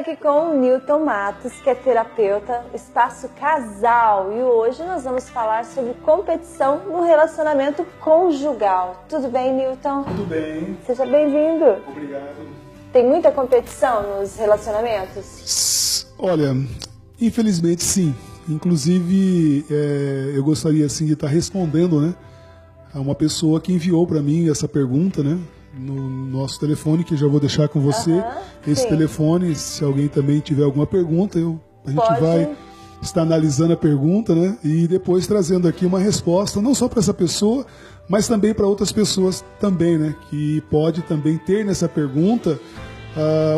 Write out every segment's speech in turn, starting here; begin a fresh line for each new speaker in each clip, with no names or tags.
aqui com o Newton Matos, que é terapeuta, Espaço Casal. E hoje nós vamos falar sobre competição no relacionamento conjugal. Tudo bem, Newton?
Tudo bem.
Seja bem-vindo.
Obrigado.
Tem muita competição nos relacionamentos?
Olha, infelizmente sim. Inclusive, eu gostaria assim, de estar respondendo, né, a uma pessoa que enviou para mim essa pergunta, né, no nosso telefone, que já vou deixar com você. Esse
sim.
telefone, se alguém também tiver alguma pergunta, a gente vai estar analisando a pergunta, né, e depois trazendo aqui uma resposta, não só para essa pessoa, mas também para outras pessoas também, né, que pode também ter nessa pergunta,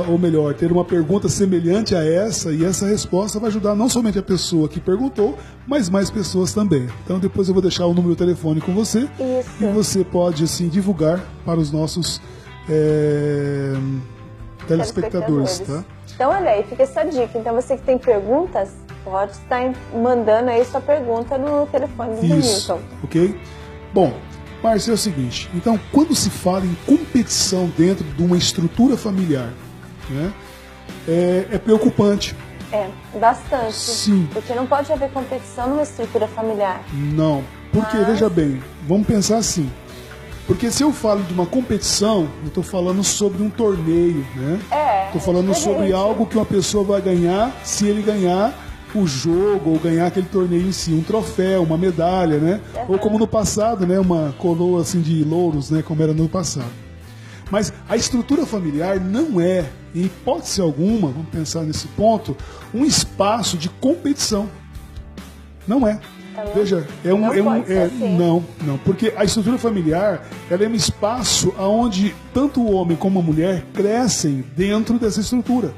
ou melhor, ter uma pergunta semelhante a essa, e essa resposta vai ajudar não somente a pessoa que perguntou, mas mais pessoas também. Então depois eu vou deixar o número de telefone com você.
Isso.
E você pode assim divulgar para os nossos telespectadores, tá?
Então olha aí, fica essa dica. Então você que tem perguntas, pode estar mandando aí sua pergunta no telefone do Newton.
Ok? Bom, Márcia, é o seguinte, então quando se fala em competição dentro de uma estrutura familiar, né, é preocupante.
É, bastante.
Sim.
Porque não pode haver competição numa estrutura familiar.
Não, porque veja bem, vamos pensar assim, porque se eu falo de uma competição, eu estou falando sobre um torneio, né? Estou falando sobre algo que uma pessoa vai ganhar se ele ganhar o jogo ou ganhar aquele torneio em si, um troféu, uma medalha, né? Ou como no passado, né? Uma coroa assim de louros, né? Como era no passado. Mas a estrutura familiar não é, em hipótese alguma, vamos pensar nesse ponto, um espaço de competição. Não é. Veja, não, porque a estrutura familiar, ela é um espaço onde tanto o homem como a mulher crescem dentro dessa estrutura.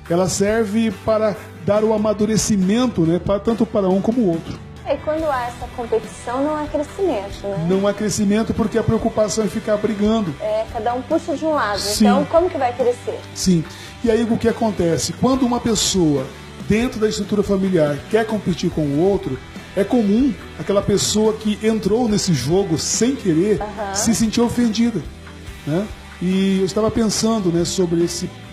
Ela serve para dar o amadurecimento, né, tanto para um como o outro.
E quando há essa competição, não há crescimento, né?
Não há crescimento porque a preocupação é ficar brigando.
Cada um puxa de um lado.
Sim.
Então, como que vai crescer?
Sim. E aí o que acontece? Quando uma pessoa, dentro da estrutura familiar, quer competir com o outro, é comum aquela pessoa que entrou nesse jogo sem querer se sentir ofendida, né? E eu estava pensando, né, sobre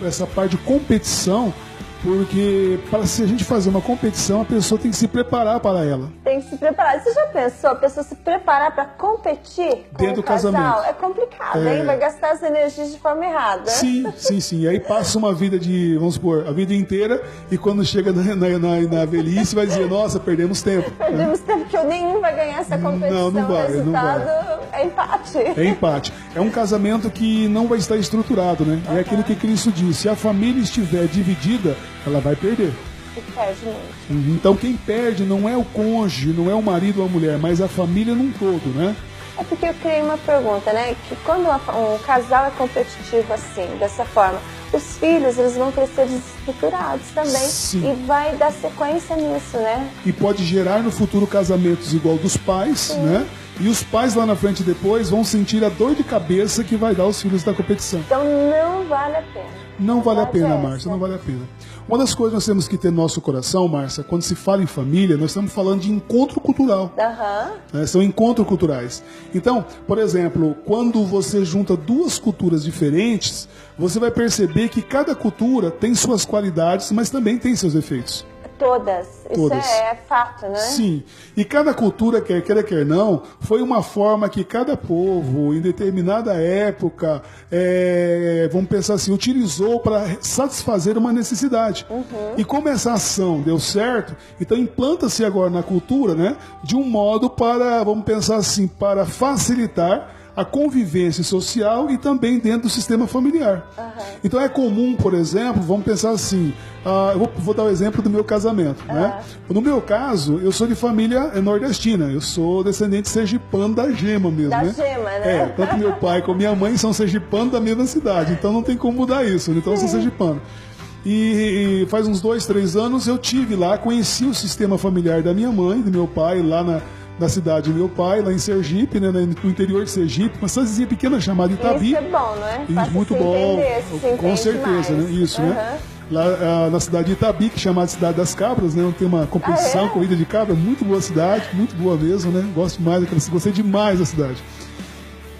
essa parte de competição, porque para se a gente fazer uma competição, a pessoa tem que se preparar para ela. Tem
que se preparar. Você já pensou a pessoa se preparar para competir com
dentro do casamento?
É complicado, hein? Vai gastar as energias de forma errada.
Sim. E aí passa uma vida de, vamos supor, a vida inteira, e quando chega na velhice vai dizer, nossa, perdemos tempo.
Perdemos tempo, porque nenhum vai ganhar essa competição.
Não vai.
O resultado é empate.
É empate. É um casamento que não vai estar estruturado, né? É aquilo que Cristo disse, se a família estiver dividida, ela vai perder.
E perde muito.
Então quem perde não é o cônjuge, não é o marido ou a mulher, mas a família num todo, né?
É porque eu criei uma pergunta, né? Que quando um casal é competitivo assim, dessa forma, os filhos eles vão crescer desestruturados também.
Sim.
E vai dar sequência nisso, né?
E pode gerar no futuro casamentos igual dos pais, né? E os pais lá na frente depois vão sentir a dor de cabeça que vai dar aos filhos da competição.
Então não vale a pena.
Não vale a pena, Márcia, não vale a pena. Uma das coisas que nós temos que ter no nosso coração, Márcia, quando se fala em família, nós estamos falando de encontro cultural. São encontros culturais. Então, por exemplo, quando você junta duas culturas diferentes, você vai perceber que cada cultura tem suas qualidades, mas também tem seus defeitos.
Todas. Isso é fato, né?
Sim. E cada cultura, quer queira, quer não, foi uma forma que cada povo, em determinada época, vamos pensar assim, utilizou para satisfazer uma necessidade. E como essa ação deu certo, então implanta-se agora na cultura, né, de um modo para, vamos pensar assim, para facilitar a convivência social e também dentro do sistema familiar. Então é comum, por exemplo, vamos pensar assim, eu vou dar o exemplo do meu casamento, né? No meu caso, eu sou de família nordestina, eu sou descendente sergipano da Gema mesmo,
da
né?
Gema, né?
Tanto meu pai como minha mãe são sergipanos da mesma cidade, então não tem como mudar isso, então eu sou sergipano. E faz uns 2, 3 anos eu tive lá, conheci o sistema familiar da minha mãe, do meu pai, lá na cidade do meu pai, lá em Sergipe, né, no interior de Sergipe, uma cidadezinha pequena chamada Itabi.
Isso é bom, não é?
Isso, muito bom, com certeza, né? Isso, né? Lá na cidade de Itabi, que é chamada Cidade das Cabras, né? Onde tem uma competição, corrida de cabra, muito boa cidade, muito boa mesmo, né? Gosto demais, gostei demais da cidade.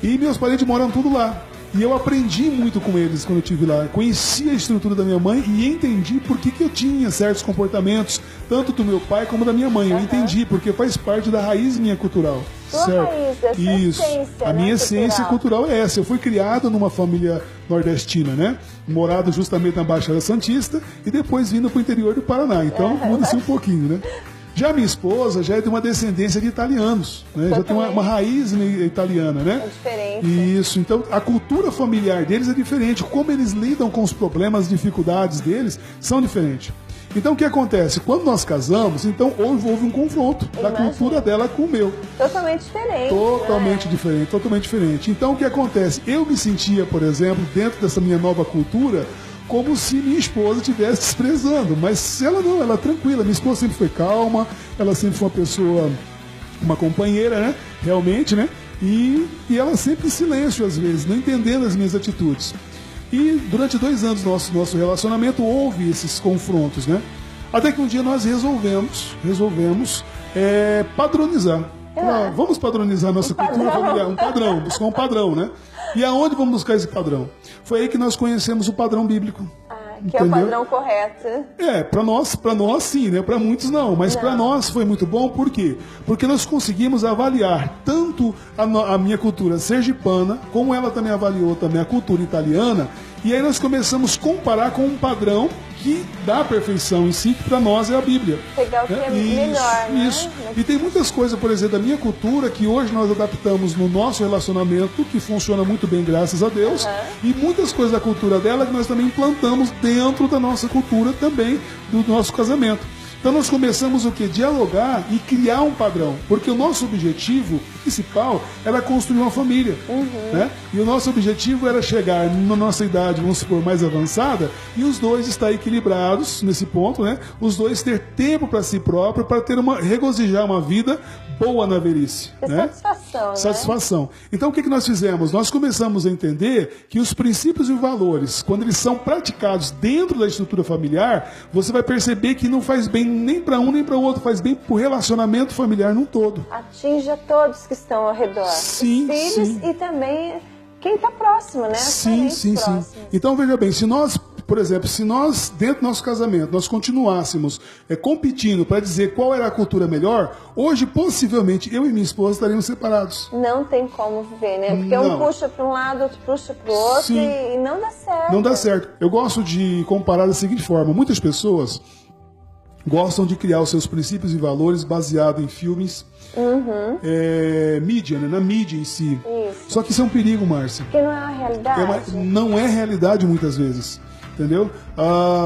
E meus parentes moram tudo lá. E eu aprendi muito com eles quando eu estive lá. Conheci a estrutura da minha mãe e entendi por que eu tinha certos comportamentos, tanto do meu pai como da minha mãe. Eu entendi, porque faz parte da raiz minha cultural.
Sua
certo?
Raiz, essa
isso.
Essência,
a minha
cultural.
Essência cultural é essa. Eu fui criado numa família nordestina, né? Morado justamente na Baixada Santista e depois vindo para o interior do Paraná. Então muda-se um pouquinho, né? Já minha esposa já é de uma descendência de italianos, né? Já tem uma raiz italiana, né?
É diferente.
Isso, então a cultura familiar deles é diferente, como eles lidam com os problemas, as dificuldades deles são diferentes. Então o que acontece? Quando nós casamos, então houve um confronto da cultura dela com o meu.
Totalmente diferente.
Totalmente diferente, totalmente diferente. Então o que acontece? Eu me sentia, por exemplo, dentro dessa minha nova cultura, como se minha esposa estivesse desprezando, mas ela não, ela é tranquila. Minha esposa sempre foi calma, ela sempre foi uma pessoa, uma companheira, né? Realmente, né? E ela sempre em silêncio às vezes, não entendendo as minhas atitudes. E durante 2 anos do nosso relacionamento houve esses confrontos, né? Até que um dia nós resolvemos padronizar. Vamos padronizar nossa cultura familiar, um padrão, buscar um padrão, né? E aonde vamos buscar esse padrão? Foi aí que nós conhecemos o padrão bíblico.
Que é o padrão correto.
Para nós sim, né? Para muitos não, mas para nós foi muito bom, por quê? Porque nós conseguimos avaliar tanto a minha cultura sergipana, como ela também avaliou também a cultura italiana, e aí nós começamos a comparar com um padrão que dá a perfeição em si, que para nós é a Bíblia.
Pegar o que é melhor, né?
Isso. E tem muitas coisas, por exemplo, da minha cultura, que hoje nós adaptamos no nosso relacionamento, que funciona muito bem, graças a Deus, e muitas coisas da cultura dela que nós também implantamos dentro da nossa cultura também, do nosso casamento. Então nós começamos o quê? Dialogar e criar um padrão, porque o nosso objetivo principal era construir uma família, né? E o nosso objetivo era chegar na nossa idade, vamos supor, mais avançada, e os dois estar equilibrados nesse ponto, né? Os dois ter tempo para si próprio, para ter regozijar uma vida boa na velhice, né?
Satisfação, né?
Satisfação. Então o que nós fizemos? Nós começamos a entender que os princípios e valores, quando eles são praticados dentro da estrutura familiar, você vai perceber que não faz bem nem para um nem para o outro, faz bem para o relacionamento familiar num todo.
Atinge a todos que estão ao redor.
Sim,
os filhos
sim.
E também quem está próximo, né?
Sim. Então veja bem, se nós, por exemplo, dentro do nosso casamento, nós continuássemos competindo para dizer qual era a cultura melhor, hoje possivelmente eu e minha esposa estaríamos separados.
Não tem como viver, né? Porque um puxa para um lado, outro puxa para o outro e não dá certo.
Não dá certo. Eu gosto de comparar da seguinte forma: muitas pessoas gostam de criar os seus princípios e valores baseado em filmes, mídia, né? Na mídia em si.
Isso.
Só que isso é um perigo, Márcia.
Porque não é a realidade.
Não é realidade muitas vezes. Entendeu?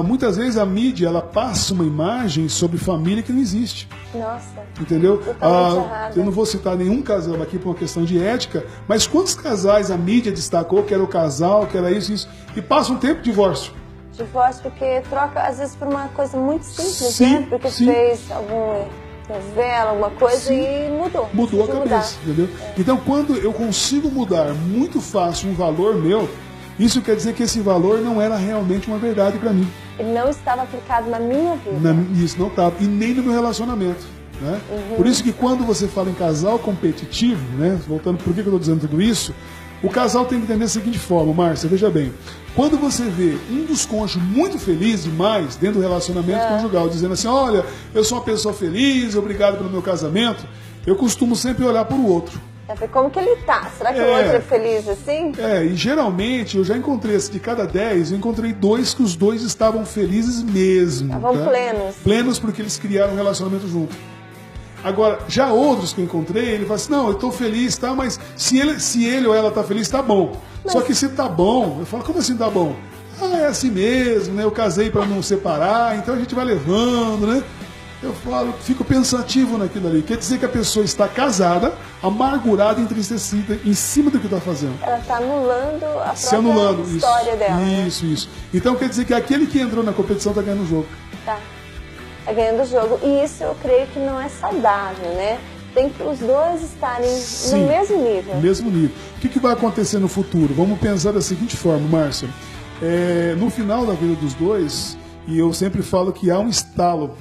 Muitas vezes a mídia ela passa uma imagem sobre família que não existe.
Nossa.
Entendeu?
Errada.
Eu não vou citar nenhum casal aqui por uma questão de ética, mas quantos casais a mídia destacou que era o casal, que era isso, e passa um tempo de divórcio.
Divórcio porque troca, às vezes, por uma coisa muito simples, né? Porque fez alguma novela, alguma coisa e mudou.
Mudou a cabeça, entendeu? Então, quando eu consigo mudar muito fácil um valor meu, isso quer dizer que esse valor não era realmente uma verdade para mim.
Ele não estava aplicado na minha vida.
Isso não estava, e nem no meu relacionamento. Né? Por isso que quando você fala em casal competitivo, né? Voltando, por que eu estou dizendo tudo isso? O casal tem que entender da seguinte forma, Márcia, veja bem. Quando você vê um dos cônjuges muito feliz demais dentro do relacionamento conjugal, dizendo assim, olha, eu sou uma pessoa feliz, obrigado pelo meu casamento, eu costumo sempre olhar para o outro.
Como que ele tá? Será que o outro é feliz assim?
E geralmente eu já encontrei, de cada 10, eu encontrei 2 que os dois estavam felizes mesmo.
Estavam plenos.
Plenos porque eles criaram um relacionamento junto. Agora, já outros que eu encontrei, ele fala assim, não, eu estou feliz, tá, mas se ele ou ela está feliz, tá bom. Mas... Só que se tá bom, eu falo, como assim tá bom? É assim mesmo, né? Eu casei para não separar, então a gente vai levando, né? Eu falo, fico pensativo naquilo ali. Quer dizer que a pessoa está casada, amargurada, entristecida em cima do que está fazendo.
Ela está anulando a própria história dela.
Isso. Então quer dizer que aquele que entrou na competição está ganhando o jogo.
Tá ganhando o jogo. E isso eu creio que não é saudável, né? Tem que os dois estarem no mesmo nível.
No mesmo nível. O que vai acontecer no futuro? Vamos pensar da seguinte forma, Márcia. No final da vida dos dois, e eu sempre falo que há um estalo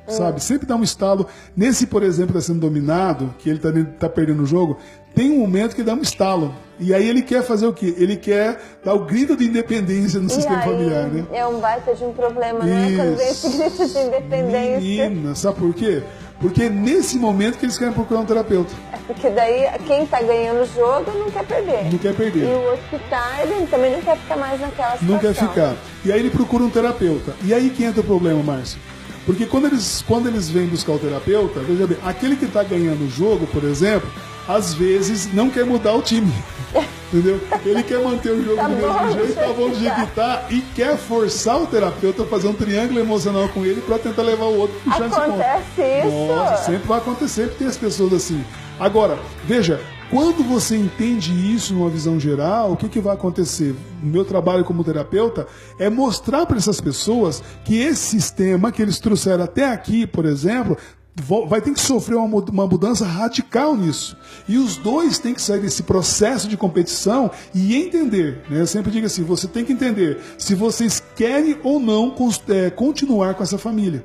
sabe? Sempre dá um estalo. Nesse, por exemplo, que está sendo dominado, que ele tá perdendo o jogo, tem um momento que dá um estalo. E aí ele quer fazer o quê? Ele quer dar o grito de independência no sistema familiar, né?
É um baita de um problema, né? Quando vem esse grito de independência.
Menina, sabe por quê? Porque é nesse momento que eles querem procurar um terapeuta.
Porque daí quem tá ganhando o jogo não quer perder.
Não quer perder.
E o outro que tá, ele também não quer ficar mais naquela situação.
Não quer ficar. E aí ele procura um terapeuta. E aí que entra o problema, Márcia. Porque quando eles vêm buscar o terapeuta, veja bem, aquele que tá ganhando o jogo, por exemplo, às vezes não quer mudar o time. Entendeu? Ele quer manter o jogo do mesmo jeito, tá bom do jeito que tá, e quer forçar o terapeuta a fazer um triângulo emocional com ele pra tentar levar o outro puxar esse ponto.
Acontece isso?
Nossa, sempre vai acontecer, porque tem as pessoas assim. Agora, veja, quando você entende isso numa visão geral, o que vai acontecer? O meu trabalho como terapeuta é mostrar para essas pessoas que esse sistema que eles trouxeram até aqui, por exemplo, vai ter que sofrer uma mudança radical nisso. E os dois têm que sair desse processo de competição e entender, né? Eu sempre digo assim, você tem que entender se vocês querem ou não continuar com essa família.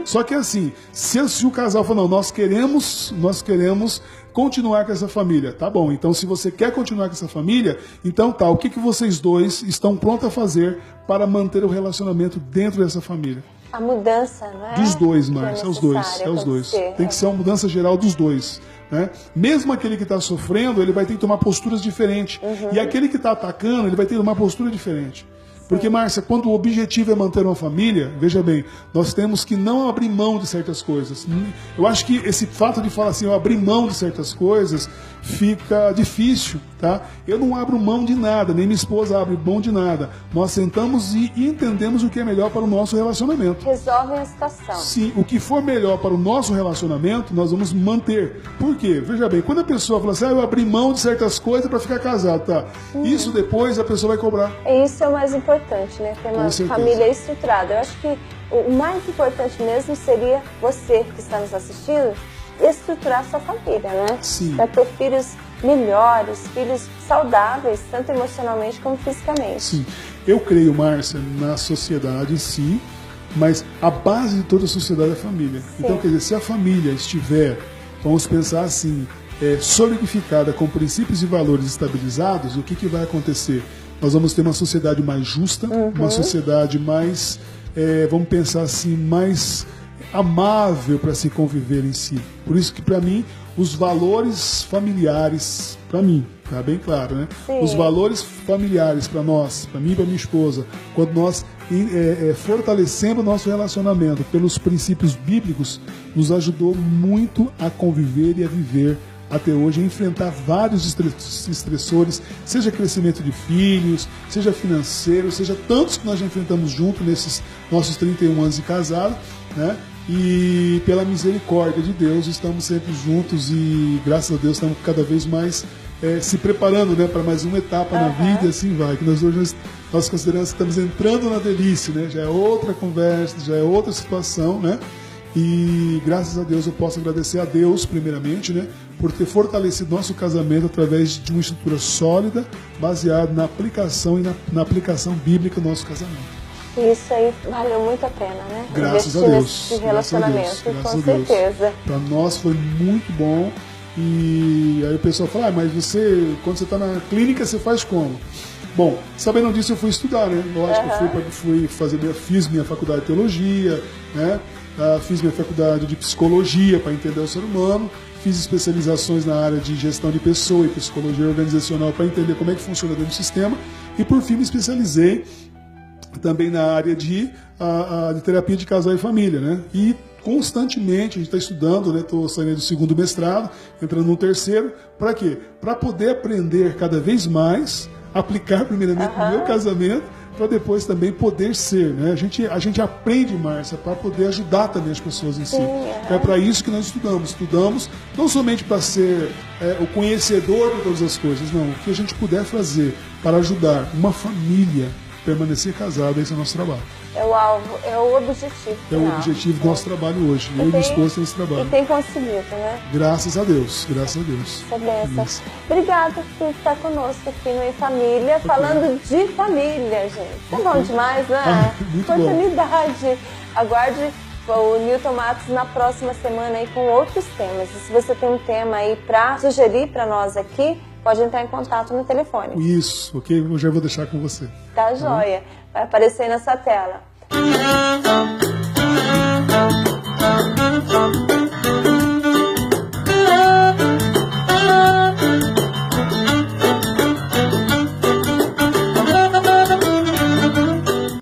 Só que assim, se o casal falar, não, nós queremos continuar com essa família. Tá bom, então se você quer continuar com essa família, então tá, o que vocês dois estão prontos a fazer para manter o relacionamento dentro dessa família?
A mudança, não é?
Dos dois, Márcia, é os dois. Tem que ser uma mudança geral dos dois. Né? Mesmo aquele que está sofrendo, ele vai ter que tomar posturas diferentes. E aquele que está atacando, ele vai ter que tomar postura diferente. Porque, Márcia, quando o objetivo é manter uma família, veja bem, nós temos que não abrir mão de certas coisas. Eu acho que esse fato de falar assim, eu abrir mão de certas coisas, fica difícil, tá? Eu não abro mão de nada, nem minha esposa abre mão de nada. Nós sentamos e entendemos o que é melhor para o nosso relacionamento.
Resolvem a situação.
Sim, o que for melhor para o nosso relacionamento, nós vamos manter. Por quê? Veja bem, quando a pessoa fala assim, eu abri mão de certas coisas para ficar casado, tá? Isso depois a pessoa vai cobrar.
Isso é o mais importante, né? Ter uma família estruturada. Eu acho que o mais importante mesmo seria você que está nos assistindo estruturar sua família, né?
Sim.
Para ter filhos melhores, filhos saudáveis, tanto emocionalmente como fisicamente.
Sim. Eu creio, Márcia, na sociedade, sim, mas a base de toda a sociedade é a família. Sim. Então, quer dizer, se a família estiver, vamos pensar assim, solidificada com princípios e valores estabilizados, o que vai acontecer? Nós vamos ter uma sociedade mais justa, uma sociedade mais, vamos pensar assim, mais amável para se conviver em si. Por isso que, para mim, os valores familiares, para mim, tá bem claro, né? Sim. Os valores familiares para nós, para mim e para minha esposa, quando nós fortalecemos o nosso relacionamento pelos princípios bíblicos, nos ajudou muito a conviver e a viver até hoje, a enfrentar vários estressores, seja crescimento de filhos, seja financeiro, seja tantos que nós já enfrentamos junto nesses nossos 31 anos de casado, né? E pela misericórdia de Deus estamos sempre juntos e graças a Deus estamos cada vez mais se preparando, né, para mais uma etapa na vida, e assim vai, que nós hoje nós consideramos que estamos entrando na velhice, né? Já é outra conversa, já é outra situação, né? E graças a Deus eu posso agradecer a Deus primeiramente, né, por ter fortalecido nosso casamento através de uma estrutura sólida, baseada na aplicação e na aplicação bíblica do nosso casamento.
Isso aí valeu muito a pena, né?
Graças a Deus.
Nesse relacionamento, com certeza.
Para nós foi muito bom. E aí o pessoal fala, mas você, quando você está na clínica, você faz como? Bom, sabendo disso eu fui estudar, né? Lógico, fiz minha faculdade de teologia, né? Fiz minha faculdade de psicologia para entender o ser humano, fiz especializações na área de gestão de pessoa e psicologia organizacional para entender como é que funciona dentro do sistema e por fim me especializei também na área de terapia de casal e família, né? E constantemente a gente está estudando, né? Estou saindo do segundo mestrado, entrando no terceiro, para quê? Para poder aprender cada vez mais, aplicar primeiramente no meu casamento, para depois também poder ser, né? A gente aprende, Márcia, para poder ajudar também as pessoas em si. É para isso que nós estudamos não somente para ser o conhecedor de todas as coisas, não, o que a gente puder fazer para ajudar uma família permanecer casada, esse é o nosso trabalho.
É o alvo, é o objetivo.
É o objetivo do nosso trabalho hoje. Eu e minha esposa temos esse trabalho.
E tem conseguido, né?
Graças a Deus, graças a Deus.
Benção. Obrigada por estar conosco aqui no Em Família, falando de família, gente. É bom demais, né?
Muito
oportunidade.
Bom.
Aguarde o Newton Matos na próxima semana aí com outros temas. E se você tem um tema aí para sugerir para nós aqui, pode entrar em contato no telefone.
Isso, ok? Eu já vou deixar com você.
Tá joia. Vai aparecer aí na sua tela.